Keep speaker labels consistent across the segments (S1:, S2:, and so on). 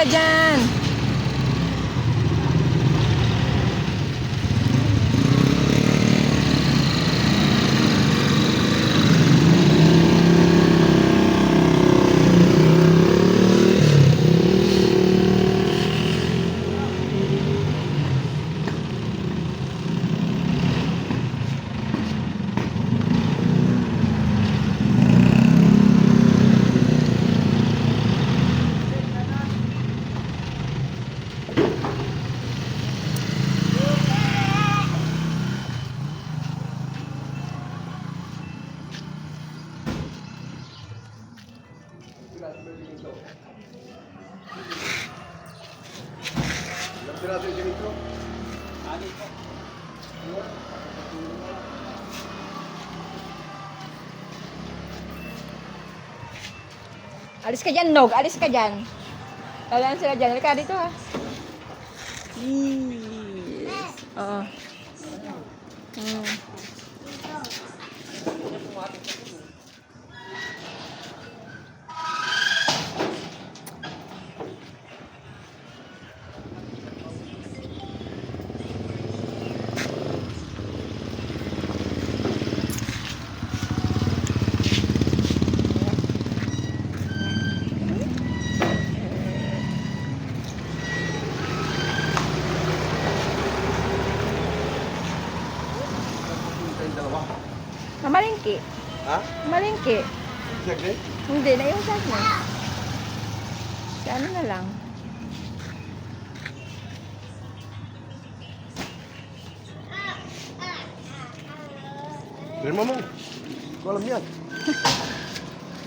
S1: ka dyan.
S2: Ilang piraso yung ganito?
S1: Alis ka dyan, Nog. Alis ka dyan. Talaan sila dyan. Halika dito, ha. Yes. Oo.
S2: Yung dalawa.
S1: Mamalingki.
S2: Ha?
S1: Mamalingki.
S2: Exactly?
S1: Hindi, na yung sa akin. Si ano na lang.
S2: Firma mo. Ko alam yan.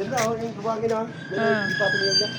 S2: Diyan na, yung tubagin na. Diyan na, yung pato niya dyan.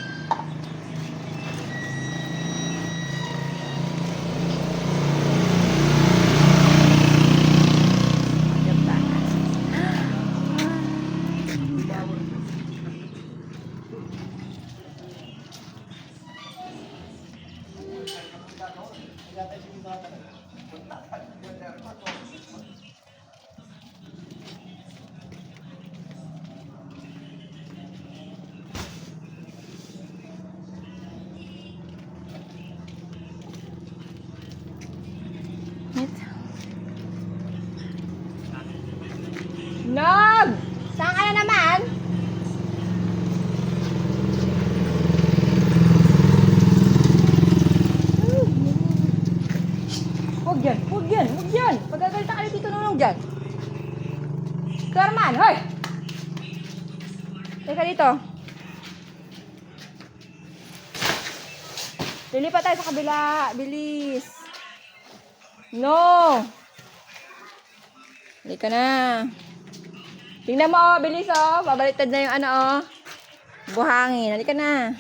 S1: Nog! Saan ka na naman? Huwag yan, huwag yan, huwag yan. Pagkagalita ka na dito nunong dyan. Carman, hoy! Teka dito. Lilipat tayo sa kabila. Bilis. No! Halika na. Tingnan mo, oh, bilis, oh. Babaliktad na yung ano, oh. Buhangin. Halika na.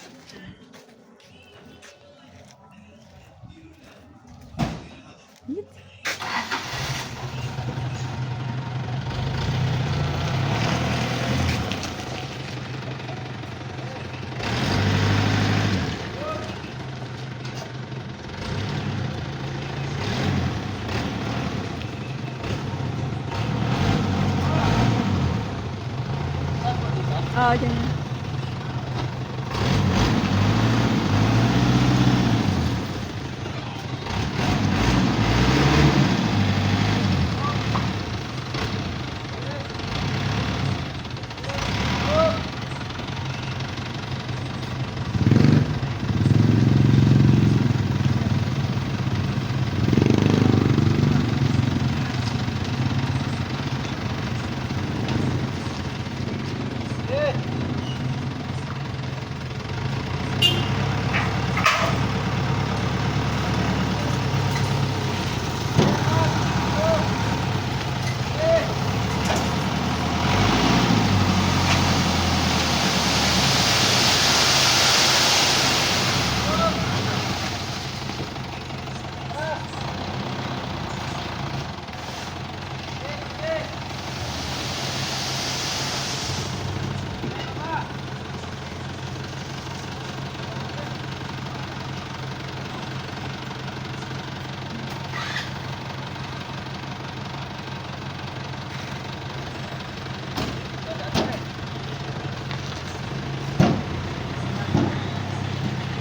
S1: Oh, dyan.